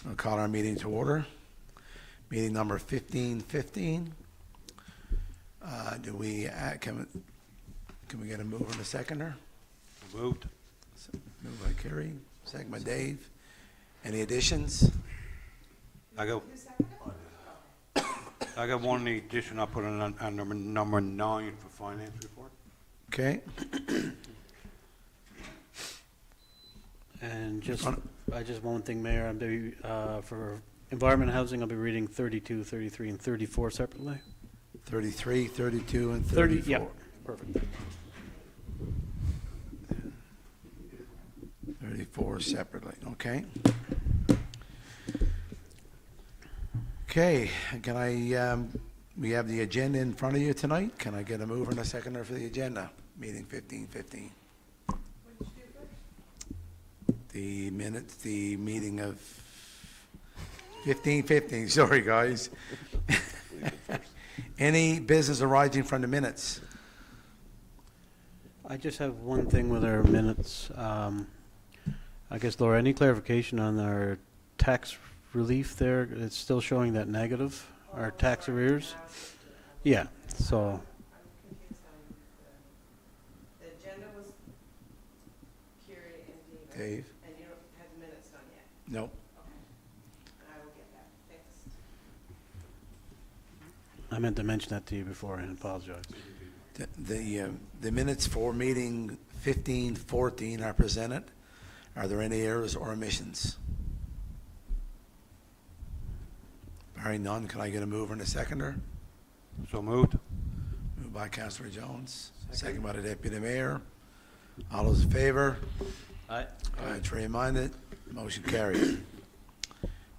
We'll call our meeting to order. Meeting number 1515. Can we get a mover and a seconder? Moved. Moved by Kerry, second by Dave. Any additions? I got one addition. I'll put on number 9 for finance report. Okay. And just one thing, Mayor. I'll be, for environment and housing, I'll be reading 32, 33, and 34 separately. 33, 32, and 34. 30, yeah, perfect. 34 separately, okay. Okay, can we have the agenda in front of you tonight. Can I get a mover and a seconder for the agenda? Meeting 1515. The minutes, the meeting of 1515, sorry guys. Any business arising from the minutes? I just have one thing with our minutes. I guess, Laura, any clarification on our tax relief there? It's still showing that negative, our tax arrears? Yeah, so. The agenda was Kerry and David. Dave? And you don't have the minutes done yet? Nope. Okay. And I will get that fixed. I meant to mention that to you before, I apologize. The minutes for meeting 1514 are presented. Are there any errors or omissions? Hearing none, can I get a mover and a seconder? So moved. Moved by Councillor Jones, second by the Deputy Mayor. All those in favor? Aye. Contrary-minded, motion carried.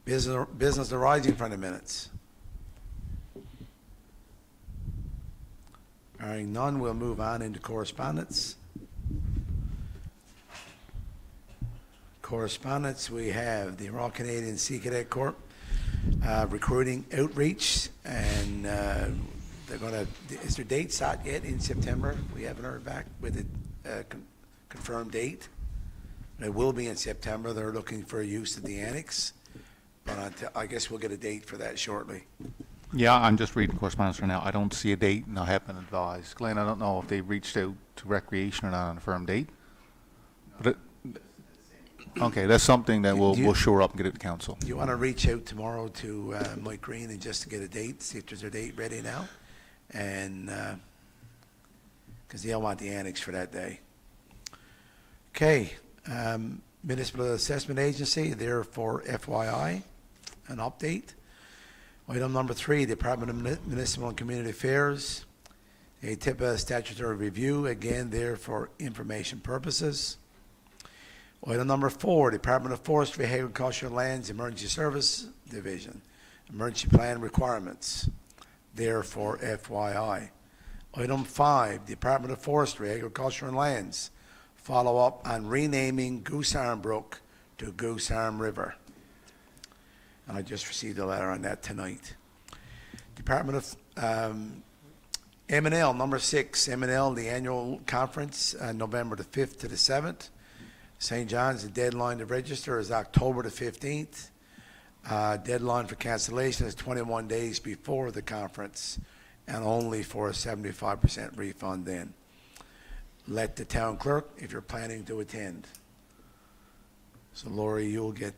Business arising from the minutes. Hearing none, we'll move on into correspondence. Correspondence, we have the Royal Canadian Sea Cadet Corps recruiting outreach, and they're going to, is their date set yet in September? We haven't heard back with a confirmed date. It will be in September. They're looking for use of the annex, but I guess we'll get a date for that shortly. Yeah, I'm just reading correspondence right now. I don't see a date, and I have been advised. Glenn, I don't know if they've reached out to Recreation or not on a firm date. But okay, that's something that we'll shore up and get it to council. You want to reach out tomorrow to Mike Green and just to get a date, see if there's a date ready now, and because they'll want the annex for that day. Okay, Municipal Assessment Agency, there for FYI, an update. Item number 3, Department of Municipal and Community Affairs, a TIPA statutory review, again there for information purposes. Item number 4, Department of Forestry, Agricultural Lands, Emergency Service Division, emergency plan requirements, there for FYI. Item 5, Department of Forestry, Agricultural and Lands, follow up on renaming Goose Arm Brook to Goose Arm River. And I just received a letter on that tonight. Department of M&L, number 6, M&L, the annual conference, November the 5th to the 7th. St. John's, the deadline to register is October the 15th. Deadline for cancellation is 21 days before the conference, and only for a 75% refund then. Let the town clerk if you're planning to attend. So Lori, you'll get,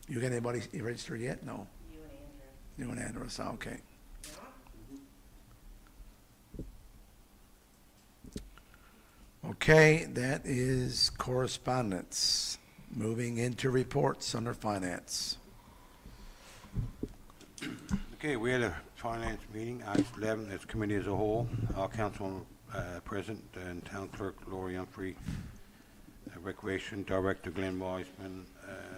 you get anybody registered yet? No. You and Andrew. You and Andrew, so okay. Okay, that is correspondence. Moving into reports under finance. Okay, we had a finance meeting, Act 11, as committee as a whole. Our council president and town clerk Laurie Humphrey, recreation director Glenn Wiseman,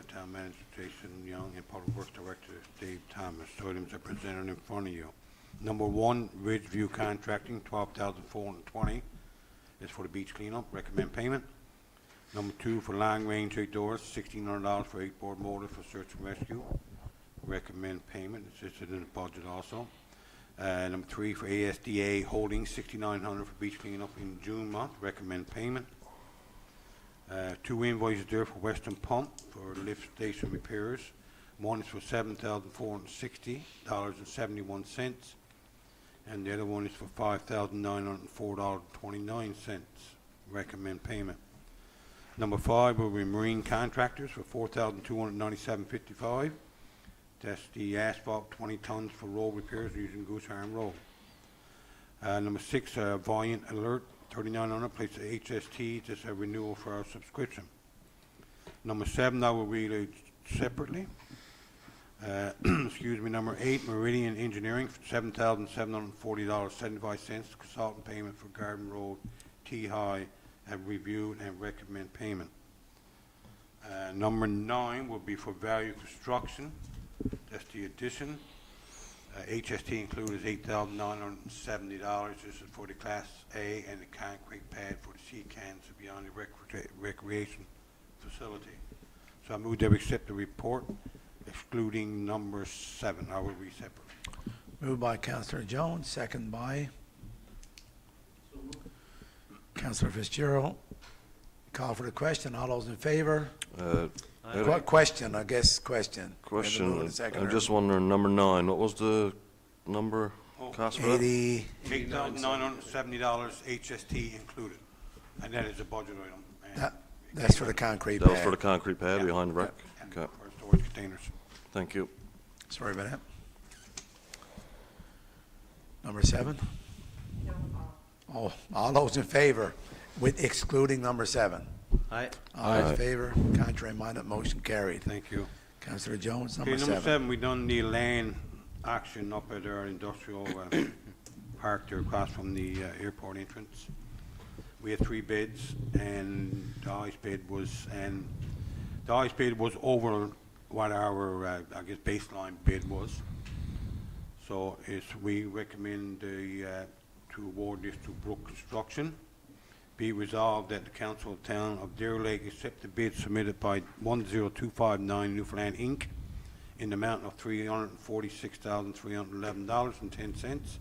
town manager Jason Young, and public works director Dave Thomas. Items are presented in front of you. Number 1, Ridgeview Contracting, $12,420. Is for the beach cleanup. Recommend payment. Number 2, for long range outdoors, $1,600 for 8-board motor for search and rescue. Recommend payment. It's listed in the budget also. Number 3, for ASDA Holdings, $6,900 for beach cleanup in June month. Recommend payment. 2 invoices there for Western Pump for lift station repairs. One is for $7,460.71, and the other one is for $5,904.29. Recommend payment. Number 5 will be marine contractors for $4,297.55. That's the asphalt 20 tons for road repairs using Goose Arm Road. Number 6, Volunt Alert, 3,900, place of HST, just a renewal for our subscription. Number 7, I will read it separately. Excuse me. Number 8, Meridian Engineering, for $7,740.75, consultant payment for Garden Road, T-High, have reviewed and recommend payment. Number 9 will be for Value Construction. That's the addition. HST included is $8,970. This is for the Class A and the concrete pad for the sea cans beyond the recreation facility. So I move that we accept the report, excluding number 7. I will read separately. Moved by Councilor Jones, second by Councilor Fitzgerald. Call for the question. All those in favor? Question, I guess, question. We have a move and a second. I'm just wondering, number 9, what was the number cost for that? 80, $8,970, HST included, and that is a budget item. And that's for the concrete That was for pad. the concrete pad Yeah, behind the wreck? yeah, Okay, for storage containers. thank you. Sorry about that. Number 7? No, All those in favor, with excluding number 7? Aye. All in Aye. favor, contrary minded, motion carried. Thank you. Councilor Jones, Okay, number number 7. 7, we done the land action up at our industrial park there across from the airport entrance. We had 3 bids, and the highest bid was over what our, I guess, baseline bid was. So we recommend to award this to Brook Construction. Be resolved that the Council of Town of Deer Lake accept the bid submitted by 10259 Newfoundland Inc. in the amount of $346,311.10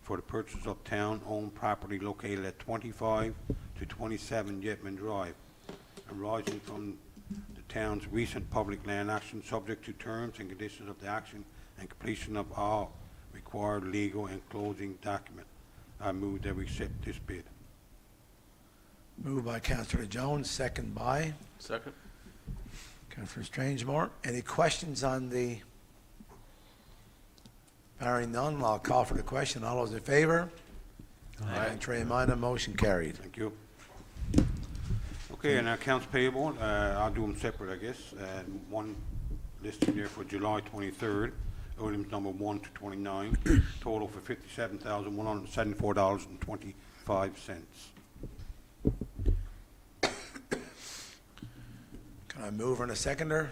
for the purchase of town-owned property located at 25 to 27 Jetman Drive, arising from the town's recent public land action subject to terms and conditions of the action and completion of all required legal and closing document. I move that we accept this bid. Moved by Councilor Jones, second by Second. Councilor Strangemore. Any questions on the, barring none, I'll call for the question. All those in favor? Contrary minded, motion carried. Thank you. Okay, and accounts payable, I'll do them separate, I guess. One listed there for July 23rd, items number 1 to 29, total for $57,174.25. Can I move on a seconder?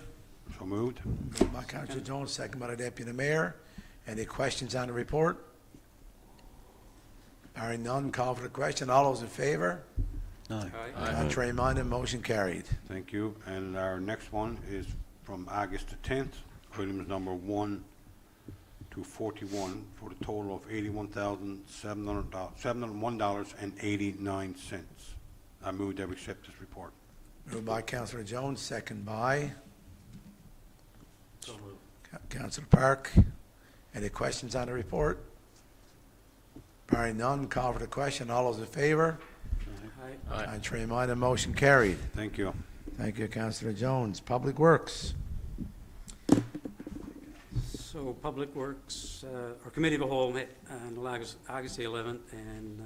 So moved. Moved by Councilor Jones, second by the Deputy Mayor. Any questions on the report? Barring none, call for the question. All those in favor? Aye. Contrary minded, motion carried. Thank you. And our next one is from August the 10th, items number 1 to 41, for the total of $81,701.89. I move that we accept this report. Moved by Councilor Jones, second by Councilor Park. Any questions on the report? Barring none, call for the question. All those in favor? Contrary minded, motion carried. Thank you. Thank you, Councilor Jones. Public Works. So Public Works, our Committee of the Whole met on August the 11th, and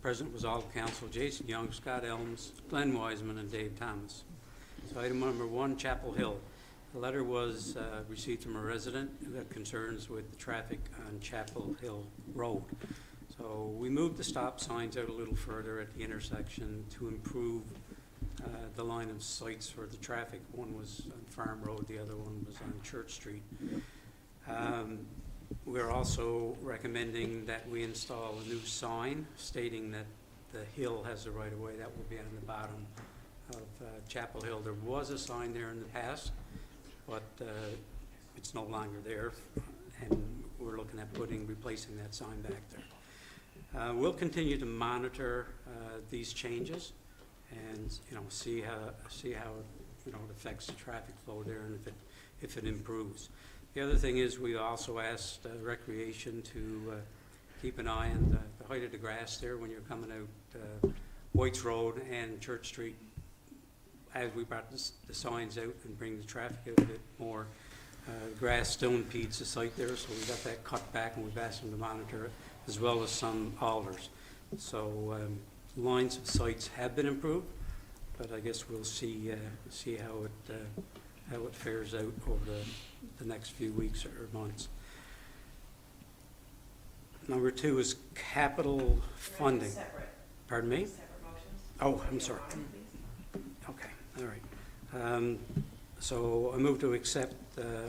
President was all of Council, Jason Young, Scott Elms, Glenn Wiseman, and Dave Thomas. So item number 1, Chapel Hill. The letter was received from a resident who had concerns with the traffic on Chapel Hill Road. So we moved the stop signs out a little further at the intersection to improve the line of sights for the traffic. One was on Farm Road, the other one was on Church Street. We're also recommending that we install a new sign stating that the hill has the right of way. That will be on the bottom of Chapel Hill. There was a sign there in the past, but it's no longer there, and we're looking at replacing that sign back there. We'll continue to monitor these changes and see how it affects the traffic flow there, and if it improves. The other thing is, we also asked Recreation to keep an eye on the height of the grass there when you're coming out White's Road and Church Street, as we brought the signs out and bring the traffic out a bit more. Grass still impedes the site there, so we got that cut back, and we've asked them to monitor it, as well as some alders. So lines of sites have been improved, but I guess we'll see how it fares out over the next few weeks or months. Number 2 is capital funding. Separate, Pardon me? separate motions. Oh, I'm sorry. Please. Okay, all right. So I move to accept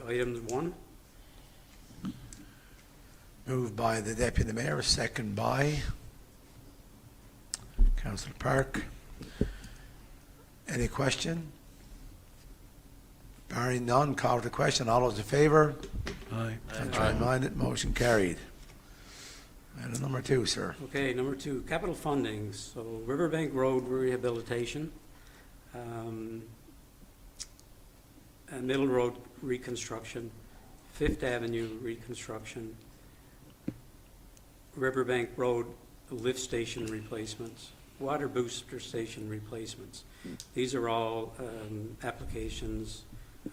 item 1. Moved by the Deputy Mayor, second by Councillor Park. Any question? Barring none, call for the question. All those in favour? Aye. Contrary minded, motion carried. Item number 2, sir. Okay, number 2, capital funding. So Riverbank Road rehabilitation, Middle Road reconstruction, Fifth Avenue reconstruction, Riverbank Road lift station replacements, water booster station replacements. These are all applications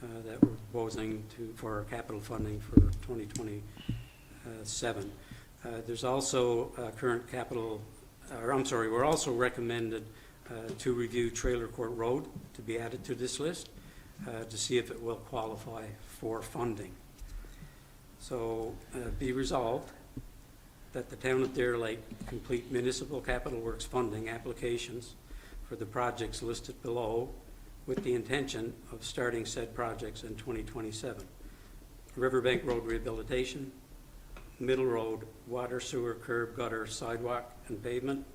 that we're proposing for our capital funding for 2027. There's also current capital, we're also recommended to review Trailer Court Road to be added to this list to see if it will qualify for funding. So be resolved that the town of Deer Lake complete municipal capital works funding applications for the projects listed below with the intention of starting said projects in 2027. Riverbank Road rehabilitation, Middle Road, water, sewer, curb, gutter, sidewalk, and pavement,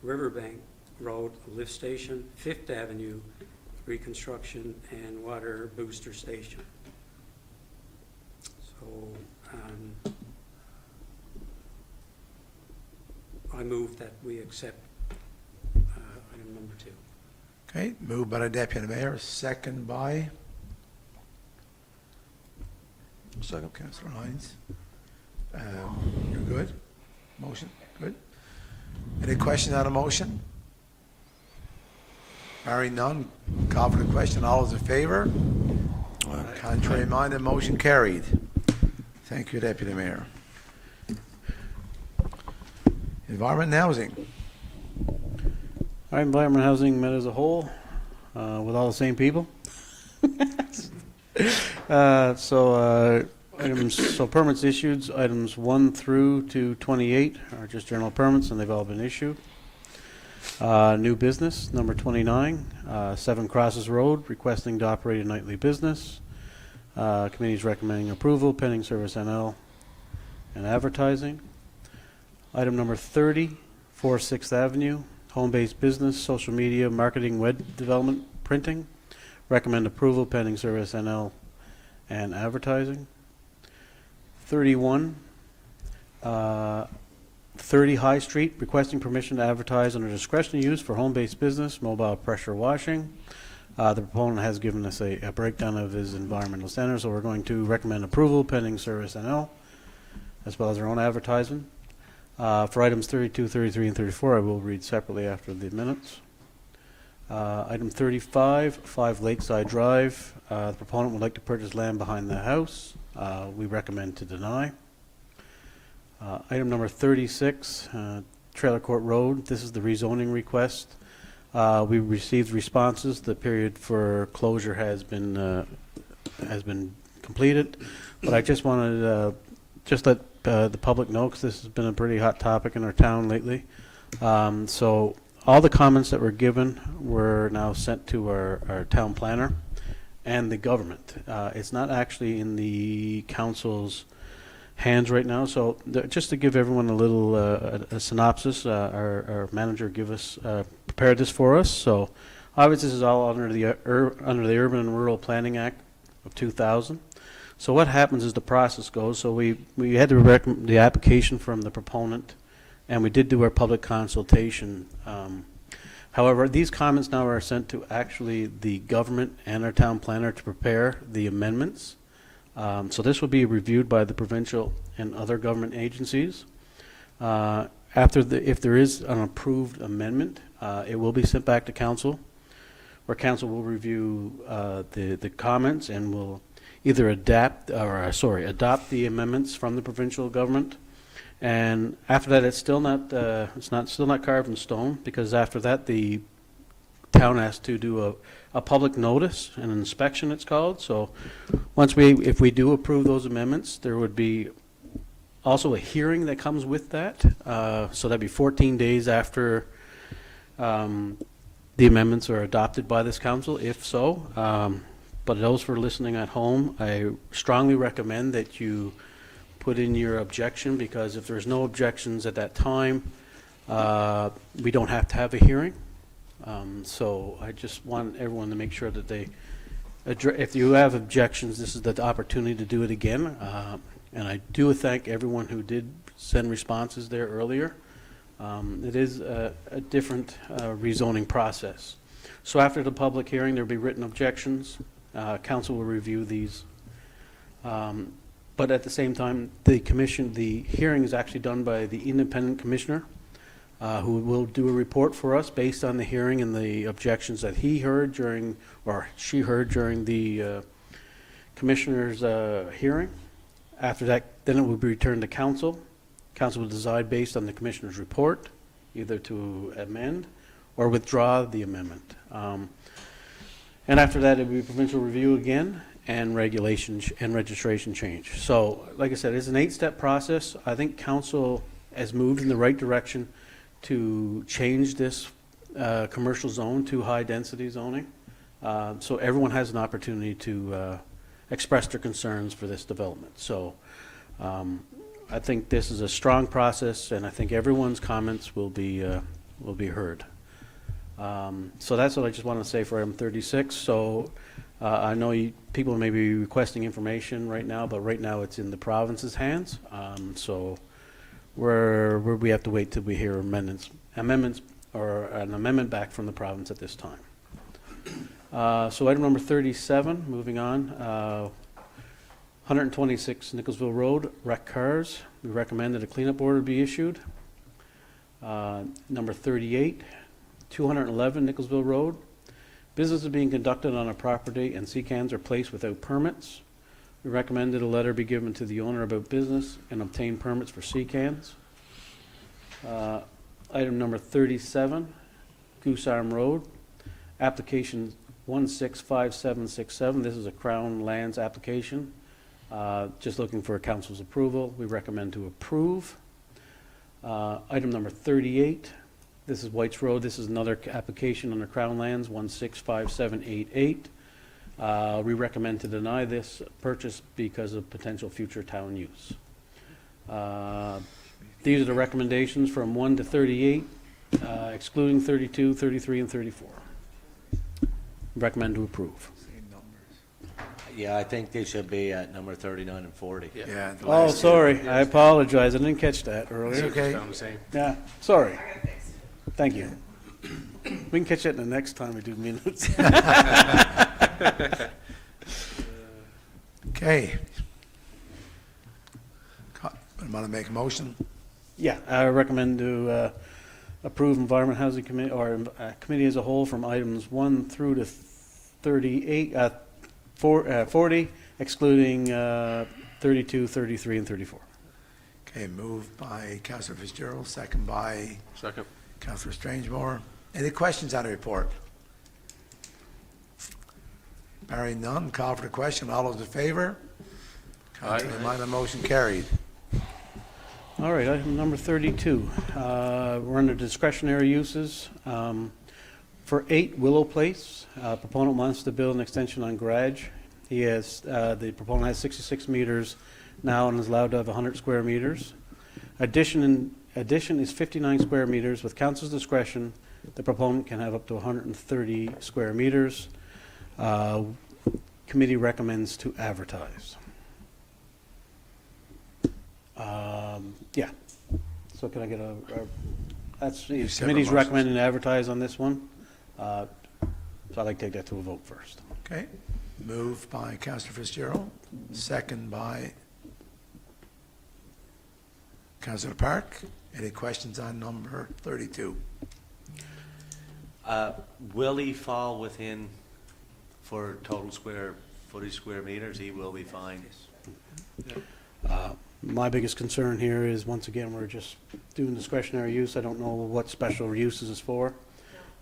Riverbank Road lift station, Fifth Avenue reconstruction, and water booster station. So I move that we accept item number 2. Okay, moved by the Deputy Mayor, second by Second. Councillor Hines. You're good? Motion, good? Any question on the motion? Barring none, call for the question. All those in favor? Contrary minded, motion carried. Thank you, Deputy Mayor. Environment and housing. All right, environment housing met as a whole, with all the same people. So permits issued, items 1 through to 28 are just general permits, and they've all been issued. New business, number 29, 7 Crosses Road, requesting to operate a nightly business. Committee is recommending approval, pending service NL and advertising. Item number 30, 4 6th Avenue, home-based business, social media, marketing, web development, printing. Recommend approval, pending service NL and advertising. 31, 30 High Street, requesting permission to advertise under discretionary use for home-based business, mobile pressure washing. The proponent has given us a breakdown of his environmental standards, so we're going to recommend approval, pending service NL, as well as our own advertisement. For items 32, 33, and 34, I will read separately after the minutes. Item 35, 5 Lakeside Drive. The proponent would like to purchase land behind the house. We recommend to deny. Item number 36, Trailer Court Road. This is the rezoning request. We received responses. The period for closure has been completed, but I just wanted to just let the public know, because this has been a pretty hot topic in our town lately. So all the comments that were given were now sent to our town planner and the government. It's not actually in the council's hands right now. So just to give everyone a little a synopsis, our manager prepared this for us. So obviously this is all under the Urban and Rural Planning Act of 2000. So what happens is the process goes. So we had the application from the proponent, and we did do our public consultation. However, these comments now are sent to actually the government and our town planner to prepare the amendments. So this will be reviewed by the provincial and other government agencies. If there is an approved amendment, it will be sent back to council, where council will review the comments and will either adopt the amendments from the provincial government. And after that, it's still not carved in stone, because after that the town has to do a public notice, an inspection it's called. So if we do approve those amendments, there would be also a hearing that comes with that. So that'd be 14 days after the amendments are adopted by this council, if so. But those for listening at home, I strongly recommend that you put in your objection, because if there's no objections at that time, we don't have to have a hearing. So I just want everyone to make sure that if you have objections, this is the opportunity to do it again. And I do thank everyone who did send responses there earlier. It is a different rezoning process. So after the public hearing, there'll be written objections. Council will review these. But at the same time, the hearing is actually done by the independent commissioner, who will do a report for us based on the hearing and the objections that she heard during the commissioner's hearing. After that, then it will be returned to council. Council will decide based on the commissioner's report, either to amend or withdraw the amendment. And after that, it will be provincial review again, and registration change. So, like I said, it's an 8-step process. I think council has moved in the right direction to change this commercial zone to high-density zoning. So everyone has an opportunity to express their concerns for this development. So I think this is a strong process, and I think everyone's comments will be heard. So that's what I just want to say for item 36. So I know people may be requesting information right now, but right now it's in the province's hands. So we have to wait till we hear amendments or an amendment back from the province at this time. So item number 37, moving on. 126 Nicholsville Road, wrecked cars. We recommend that a cleanup order be issued. Number 38, 211 Nicholsville Road. Business is being conducted on a property and C-cans are placed without permits. We recommend that a letter be given to the owner about business and obtain permits for C-cans. Item number 37, Goose Arm Road. Application 165767. This is a Crown Lands application. Just looking for council's approval. We recommend to approve. Item number 38. This is White's Road. This is another application under Crown Lands, 165788. We recommend to deny this purchase because of potential future town use. These are the recommendations from 1 to 38, excluding 32, 33, and 34. Recommend to approve. Same numbers. Yeah, I think they should be at number 39 and 40. Yeah. the Oh, last two. sorry. I apologize. I didn't catch that earlier. It's okay. Yeah, sorry. I got it fixed. Thank you. We can catch it the next time we do minutes. Okay. Want to make a motion? Yeah, I recommend to approve Environment Housing Committee, or committee as a whole, from items 1 through to 40, excluding 32, 33, and 34. Okay, moved by Councillor Fitzgerald, second by Second. Councillor Strangemore. Any questions on the report? Barring none, call for the question. All those in favor? Contrary minded, motion carried. All right, item number 32. We're under discretionary uses. For 8 Willow Place, proponent wants to build an extension on garage. The proponent has 66 meters now and is allowed to have 100 square meters. Addition is 59 square meters. With council's discretion, the proponent can have up to 130 square meters. Committee recommends to advertise. Yeah. So can I get that's the separate committee's motions. recommending to advertise on this one. So I'd like to take that to a vote first. Okay, moved by Councillor Fitzgerald, second by Councilor Park. Any questions on number 32? Will he fall within, for total square footage, square meters, he will be fine? My biggest concern here is, once again, we're just doing discretionary use. I don't know what special uses is for.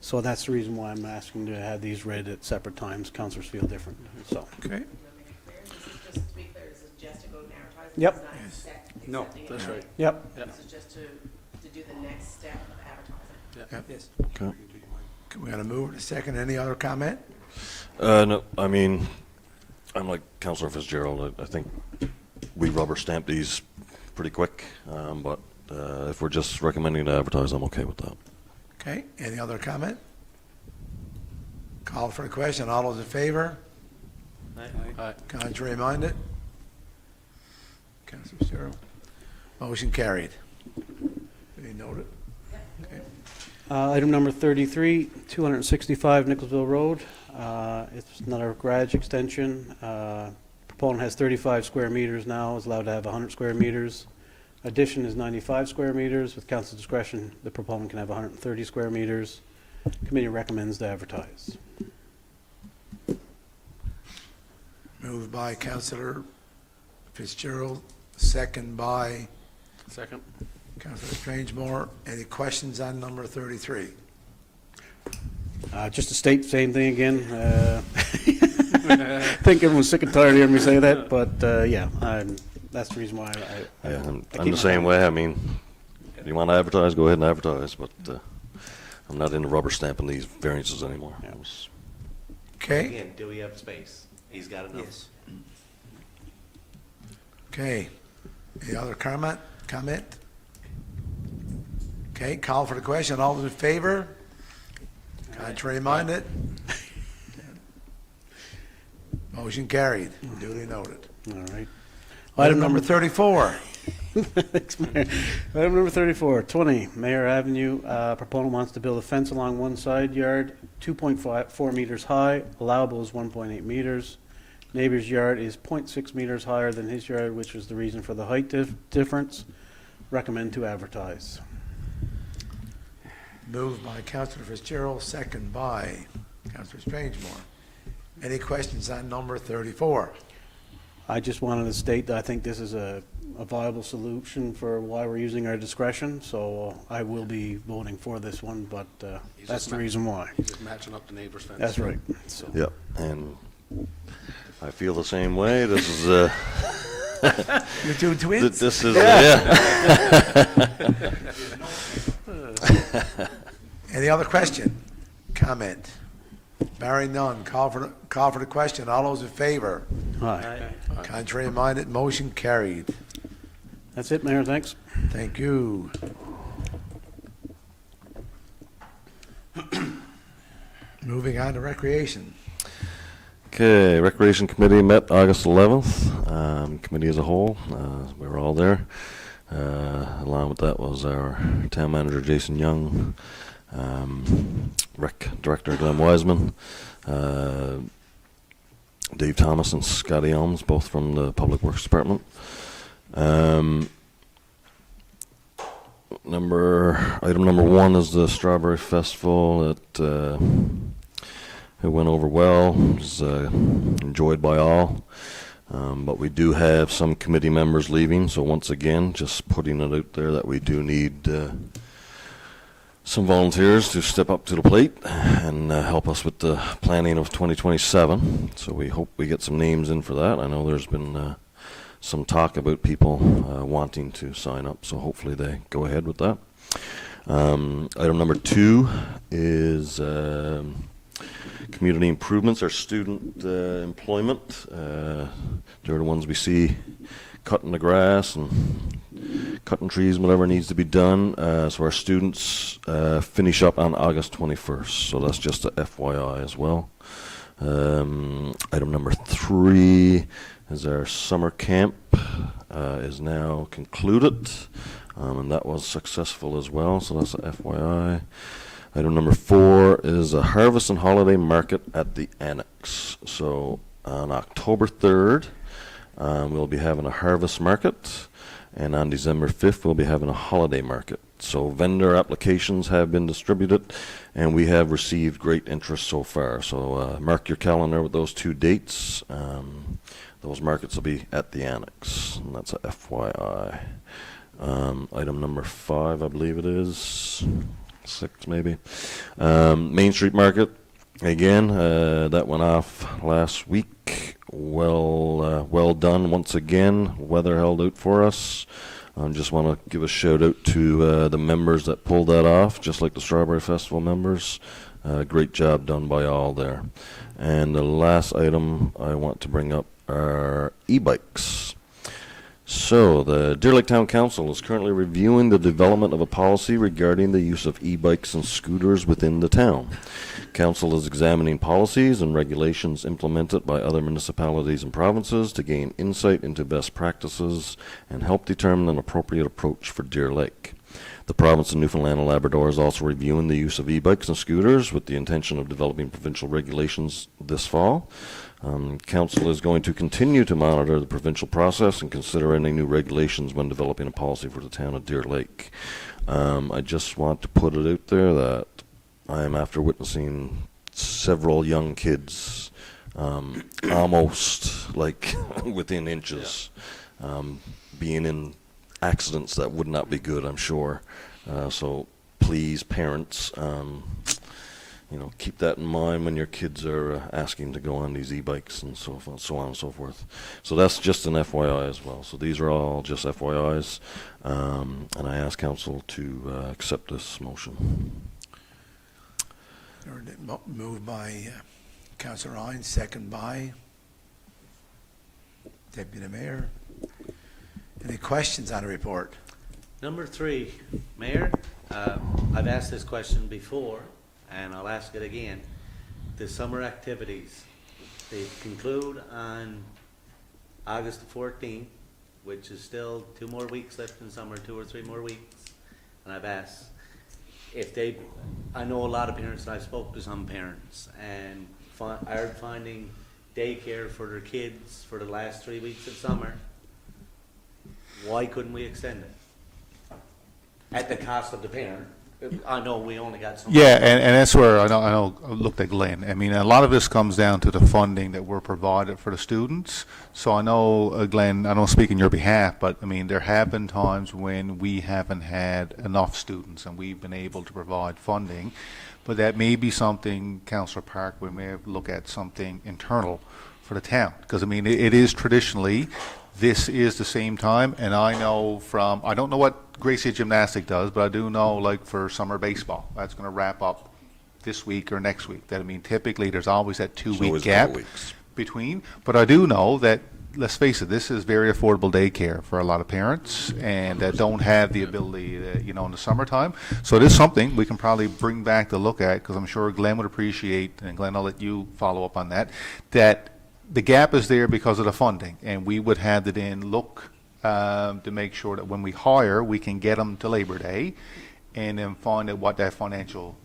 So that's the reason why I'm asking to have these read at separate times. Councilors feel different, so. Okay. You want to make it clear? This is just, to be clear, this is just to go and advertise. Yep. It's not accept- No, accepting it that's now. right. Yep. This is just to do the next step of advertising. Yep. Yes. Okay. We're gonna move to second. Any other comment? No, I mean, I'm like Councillor Fitzgerald. I think we rubber stamp these pretty quick, but if we're just recommending to advertise, I'm okay with that. Okay, any other comment? Call for the question. All those in favor? Contrary minded? Councilor Fitzgerald. Motion carried. Did you note it? Okay. Item number 33, 265 Nicholsville Road. It's another garage extension. Proponent has 35 square meters now, is allowed to have 100 square meters. Addition is 95 square meters. With council discretion, the proponent can have 130 square meters. Committee recommends to advertise. Moved by Councilor Fitzgerald, second by Second. Councilor Strangemore. Any questions on number 33? Just to state, same thing again. I think everyone's sick and tired of hearing me say that, but yeah, that's the reason why I Yeah, I'm keep the my same comments. way. I mean, if you want to advertise, go ahead and advertise, but I'm not into rubber stamping these variances anymore. Yeah. Okay, Again, do we have space? He's got enough. Yes. okay. Any other comment? Okay, call for the question. All those in favor? Contrary minded? Motion carried. Duly noted. All right. Item number 34. Thanks, Mayor. Item number 34, 20 Mayor Avenue. Proponent wants to build a fence along one side yard, 2.4 meters high. Allowable is 1.8 meters. Neighbor's yard is 0.6 meters higher than his yard, which is the reason for the height difference. Recommend to advertise. Moved by Councilor Fitzgerald, second by Councilor Strangemore. Any questions on number 34? I just wanted to state that I think this is a viable solution for why we're using our discretion, so I will be voting for this one, but that's the reason why. He's just matching up the neighbor's fence. That's right. So. Yep, and I feel the same way. This is You two twins? this is yeah. Any other question, comment? Barring none, call for the question. All those in favor? Aye. Contrary minded, motion carried. That's it, Mayor. Thanks. Thank you. Moving on to recreation. Okay, Recreation Committee met August 11th. Committee as a whole, we were all there. Along with that was our town manager Jason Young, Rec Director Glenn Wiseman, Dave Thomas and Scotty Elms, both from the Public Works Department. Item number one is the Strawberry Festival. It went over well. It was enjoyed by all. But we do have some committee members leaving, so once again, just putting it out there that we do need some volunteers to step up to the plate and help us with the planning of 2027. So we hope we get some names in for that. I know there's been some talk about people wanting to sign up, so hopefully they go ahead with that. Item number 2 is community improvements, our student employment. They're the ones we see cutting the grass and cutting trees, whatever needs to be done. So our students finish up on August 21st, so that's just a FYI as well. Item number 3 is our summer camp is now concluded, and that was successful as well, so that's a FYI. Item number 4 is a harvest and holiday market at the Annex. So on October 3rd, We'll be having a harvest market, and on December 5th, we'll be having a holiday market. So vendor applications have been distributed, and we have received great interest so far. So mark your calendar with those 2 dates. Those markets will be at the annex, and that's a FYI. Item number 5, I believe it is, 6 maybe. Main Street Market, again, that went off last week. Well done once again. Weather held out for us. Just want to give a shout out to the members that pulled that off, just like the Strawberry Festival members. Great job done by all there. And the last item I want to bring up are e-bikes. So, the Deer Lake Town Council is currently reviewing the development of a policy regarding the use of e-bikes and scooters within the town. Council is examining policies and regulations implemented by other municipalities and provinces to gain insight into best practices and help determine an appropriate approach for Deer Lake. The province of Newfoundland and Labrador is also reviewing the use of e-bikes and scooters with the intention of developing provincial regulations this fall. Council is going to continue to monitor the provincial process and consider any new regulations when developing a policy for the town of Deer Lake. I just want to put it out there that I am after witnessing several young kids almost like within inches being in accidents that would not be good, I'm sure. So please, parents, keep that in mind when your kids are asking to go on these e-bikes and so on and so forth. So that's just an FYI as well. So these are all just FYIs, and I ask council to accept this motion. Moved by Councillor Hines, second by Deputy Mayor. Any questions on the report? Number 3, Mayor, I've asked this question before, and I'll ask it again. The summer activities, they conclude on August the 14th, which is still 2 more weeks left in summer, 2 or 3 more weeks. And I've asked if I know a lot of parents, and I've spoke to some parents, and are finding daycare for their kids for the last 3 weeks of summer. Why couldn't we extend it? At the cost of the parent. I know we only got so much. Yeah, and that's where I know I looked at Glenn. I mean, a lot of this comes down to the funding that we're provided for the students. So I know, Glenn, I don't speak in your behalf, but I mean, there have been times when we haven't had enough students and we've been able to provide funding. But that may be something, Councillor Park, we may look at something internal for the town. Because I mean, it is traditionally, this is the same time, and I know from, I don't know what Gracie Gymnastic does, but I do know, like, for summer baseball, that's going to wrap up this week or next week. That, I mean, typically there's always that 2-week gap between. But I do know that, let's face it, this is very affordable daycare for a lot of parents and that don't have the ability, in the summertime. So it is something we can probably bring back to look at, because I'm sure Glenn would appreciate, and Glenn, I'll let you follow up on that the gap is there because of the funding, and we would have to then look to make sure that when we hire, we can get them to Labor Day, and then find out what that financial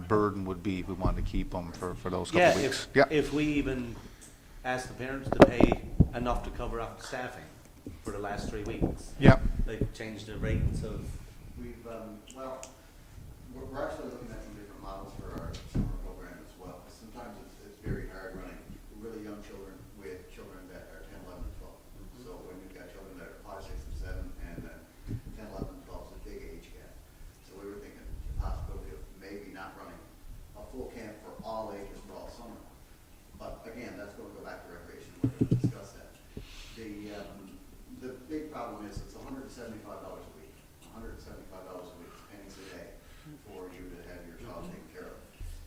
burden would be if we wanted to keep them for those couple of weeks. If we even ask the parents to pay enough to cover up the staffing for the last 3 weeks. Yeah. Like change the rates of. We're actually looking at some different models for our summer program as well. Sometimes it's very hard running really young children with children that are 10, 11, and 12. So when you've got children that are 5, 6, and 7, and 10, 11, and 12 is a big age gap. So we were thinking the possibility of maybe not running a full camp for all ages for all summer. But again, that's going to go back to recreation. We're going to discuss that. The big problem is it's $175 a week. $175 a week is pennies a day for you to have your child taken care of.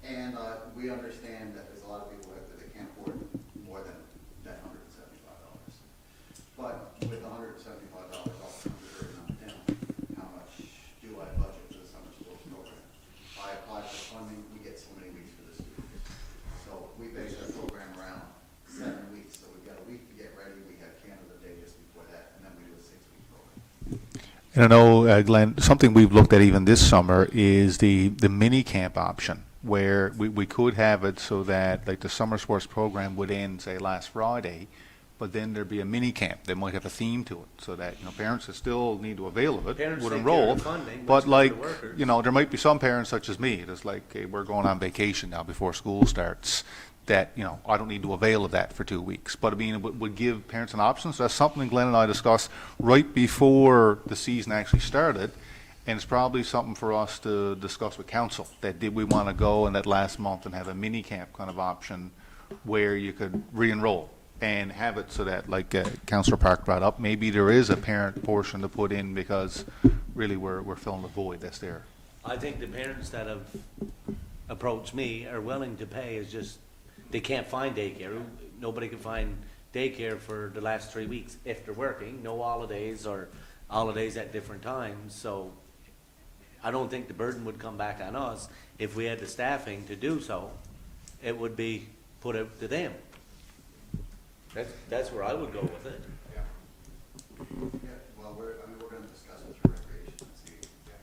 And we understand that there's a lot of people that can't afford more than that $175. But with $175 off the $139, how much do I budget for the summer sports program? If I apply for funding, we get so many weeks for the students. So we base our program around 7 weeks. So we've got a week to get ready. We have Canada Day just before that, and then we do a 6-week program. And I know, Glenn, something we've looked at even this summer is the mini camp option, where we could have it so that, like, the summer sports program would end, say, last Friday, but then there'd be a mini camp that might have a theme to it, so that, parents that still need to avail of it Parents would take care of enroll. the funding, which But goes to like, workers. there might be some parents such as me, that's like, hey, we're going on vacation now before school starts, that, I don't need to avail of that for 2 weeks. But I mean, it would give parents an option, so that's something Glenn and I discussed right before the season actually started. And it's probably something for us to discuss with council, that did we want to go in that last month and have a mini camp kind of option where you could re-enroll and have it so that, like Councillor Park brought up, maybe there is a parent portion to put in because really we're filling the void that's there. I think the parents that have approached me are willing to pay, is just, they can't find daycare. Nobody can find daycare for the last 3 weeks if they're working, no holidays or holidays at different times, so I don't think the burden would come back on us. If we had the staffing to do so, it would be put out to them. That's where I would go with it. Yeah, well, we're gonna discuss it through recreation and see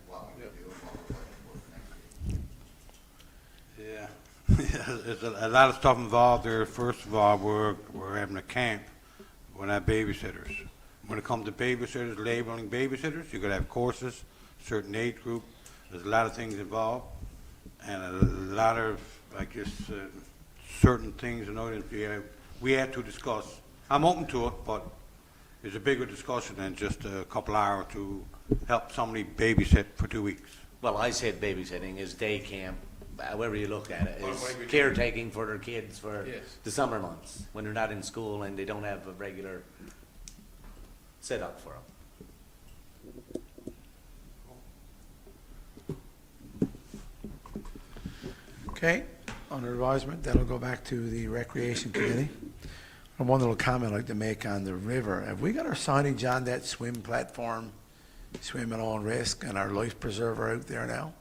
what we can do and what we're looking for next year. Yeah, there's a lot of stuff involved there. First of all, we're having a camp. We're gonna have babysitters. When it comes to babysitters, labeling babysitters, you're gonna have courses, certain age group. There's a lot of things involved, and a lot of, like, just certain things, we had to discuss. I'm open to it, but it's a bigger discussion than just a couple hours to help somebody babysit for 2 weeks. Well, I said babysitting is day camp, however you look at it, Well, is maybe- caretaking for their kids for Yes. the summer months, when they're not in school and they don't have a regular setup for them. Okay, under advisement, that'll go back to the Recreation Committee. And one little comment I'd like to make on the river. Have we got our signage on that swim platform, swim at all risk, and our life preserver out there now?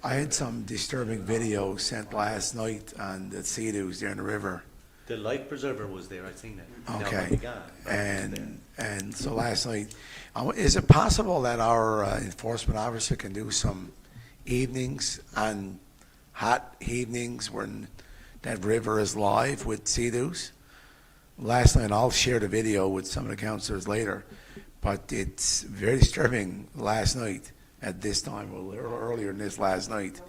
I had some disturbing video sent last night on the Sea-Doos there in the river. The life preserver was there, I've seen it. Now it might Okay, be gone, but it was there. and so last night, is it possible that our enforcement officer can do some evenings on hot evenings when that river is live with Sea-Doos? Last night, I'll share the video with some of the councilors later, but it's very disturbing last night at this time, well, earlier than this last night.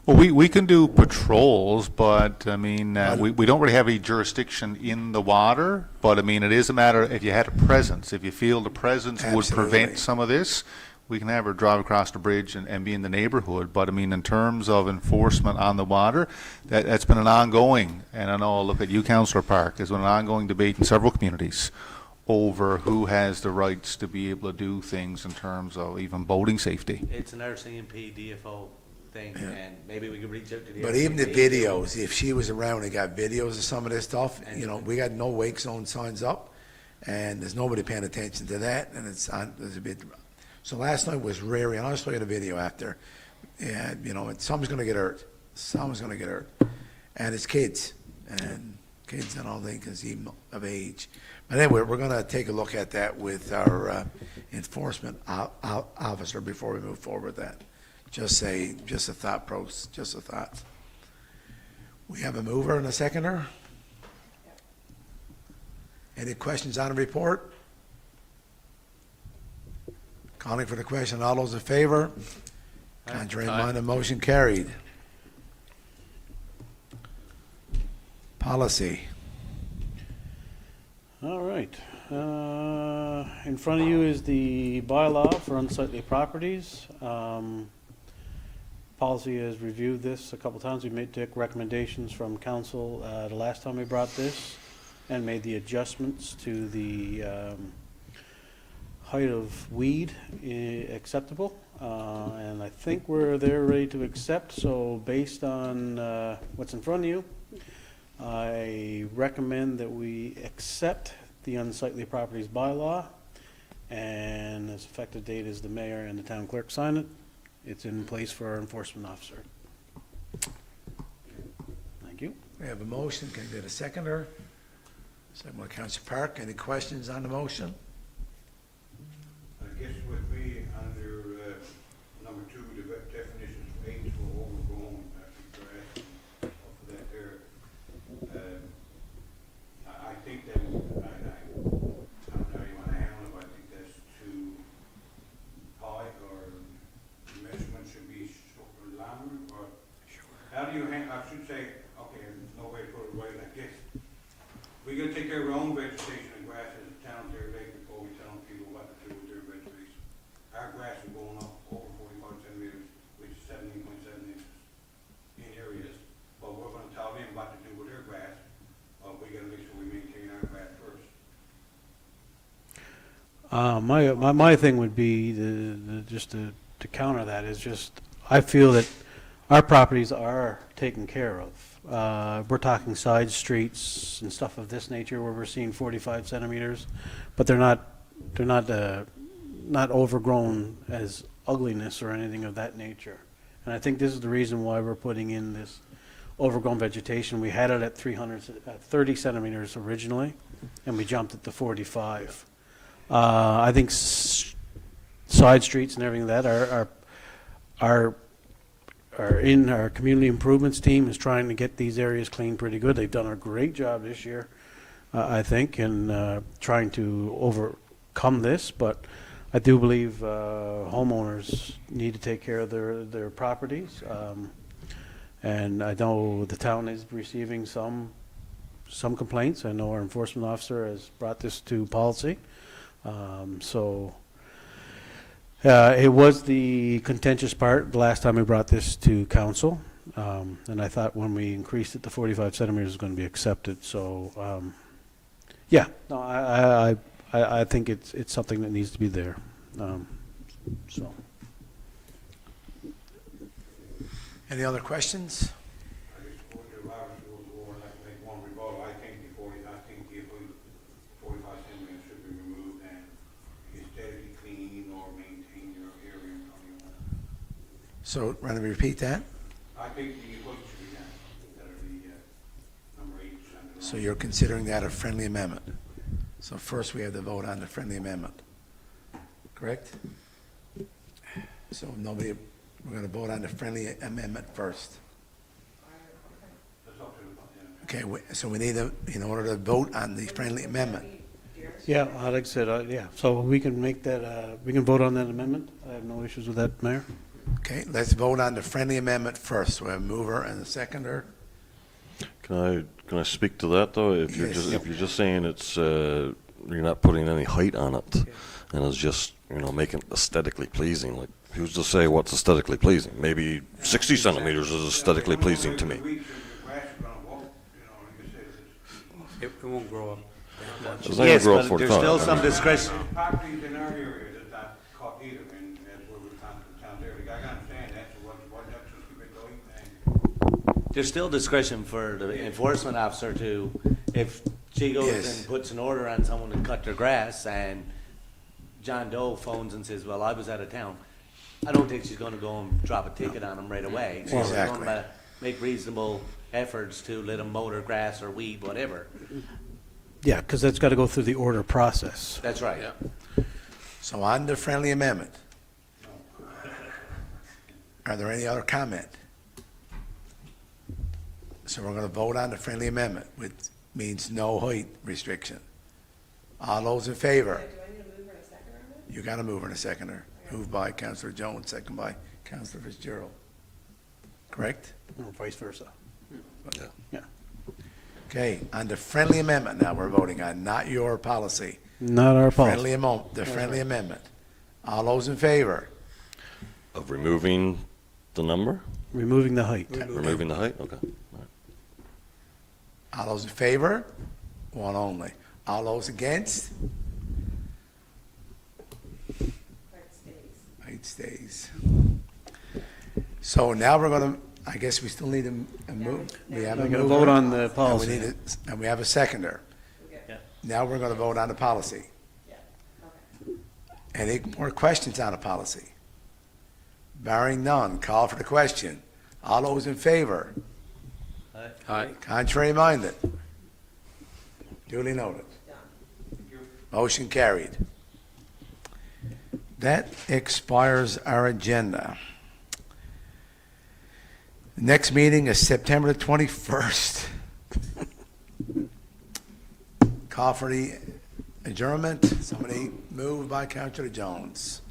Well, we can do patrols, but, I mean, we don't really have any jurisdiction in the water, but, I mean, it is a matter, if you had a presence, if you feel the presence would Absolutely. prevent some of this, we can have her drive across the bridge and be in the neighborhood, but, I mean, in terms of enforcement on the water, that's been an ongoing, and I know, look at you, Councillor Park, there's been an ongoing debate in several communities over who has the rights to be able to do things in terms of even boating safety. It's an RCMP DFO thing, Yeah. and maybe we could reach out to the But even the RCMP. videos, if she was around and got videos of some of this stuff, we got no wake zone signs up, and there's nobody paying attention to that, and it's a bit, so last night was rare, and I'll show you the video after, and, someone's gonna get hurt, and it's kids, and kids and all they can see of age. But anyway, we're gonna take a look at that with our enforcement officer before we move forward with that. Just a thought, just a thought. We have a mover and a seconder. Any questions on the report? Calling for the question, all those in favor? Contrary minded, motion carried. Policy. All right. In front of you is the bylaw for unsightly properties. Policy has reviewed this a couple times. We made take recommendations from council the last time we brought this and made the adjustments to the height of weed acceptable. And I think we're there ready to accept. So based on what's in front of you, I recommend that we accept the unsightly properties bylaw, and its effective date is the mayor and the town clerk sign it. It's in place for our enforcement officer. Thank you. We have a motion. Can I get a seconder? Second by Councilor Park. Any questions on the motion? I guess with me, under number 2, the definitions for age for overgrown grass, for that there, My thing would be, just to counter that, is just, I feel that our properties are taken care of. We're talking side streets and stuff of this nature where we're seeing 45 centimeters, but they're not overgrown as ugliness or anything of that nature. And I think this is the reason why we're putting in this overgrown vegetation. We had it at 30 centimeters originally, and we jumped it to 45. I think side streets and everything that are in our community improvements team is trying to get these areas cleaned pretty good. They've done a great job this year, I think, in trying to overcome this. But I do believe homeowners need to take care of their properties. And I know the town is receiving some complaints. I know our enforcement officer has brought this to policy. It was the contentious part the last time we brought this to council. And I thought when we increased it to 45 centimeters it was going to be accepted. So, yeah, no, I think it's something that needs to be there. So. Any other questions? I just want to Robert's rules of order, like make one rebuttal. I think the 45 centimeters should be removed and aesthetically clean or maintain your area in front of you. So, want to repeat that? I think the hood should be down, instead of the number 8%. So you're considering that a friendly amendment? So first we have to vote on the friendly amendment, correct? So nobody, we're going to vote on the friendly amendment first. That's up to the, yeah. Okay, so we need in order to vote on the friendly amendment. Yeah, like I said, yeah, so we can make that, we can vote on that amendment. I have no issues with that, Mayor. Okay, let's vote on the friendly amendment first. We have a mover and a seconder. Can I speak to that though? If you're just saying it's you're not putting any height on it, and it's just making it aesthetically pleasing. Like who's to say what's aesthetically pleasing? Maybe 60 centimeters is aesthetically pleasing to me. It won't grow up that much. It's not gonna grow up but 45. there's still some discretion. Properties in our area that's not caught either, and that's where we're trying to town there. I gotta understand that, so what that's just keep it going, and There's still discretion for the enforcement officer to, if she goes Yes. and puts an order on someone to cut their grass and John Doe phones and says, well, I was out of town, I don't think she's gonna go and drop a ticket on them right away. She's Exactly. gonna make reasonable efforts to let them mow their grass or weed, whatever. Yeah, because that's got to go through the order process. That's right. So on the friendly amendment, are there any other comment? So we're going to vote on the friendly amendment, which means no height restriction. All those in favor? Do I need a mover and a seconder on that? You got a mover and a seconder. Moved by Councilor Jones, second by Councilor Fitzgerald. Correct? Or vice versa. Yeah. Okay, on the friendly amendment now we're voting on, not your policy. Not our Friendly policy. the friendly amendment. All those in favor? Of removing the number, Removing the height. removing the height. Okay. All those in favor? One only. All those against? Height stays. Height stays. So now we're going to, I guess we still need a move. We have a We're going to mover, vote on the and we policy. need and we have a seconder. Okay. Now we're going to vote on the policy. Yeah, okay. Any more questions on the policy? Barring none, call for the question. All those in favor? Aye. Contrary minded? Duly noted. Done. Motion carried. That expires our agenda. Next meeting is September the 21st. Call for the adjournment. Somebody moved by Councilor Jones.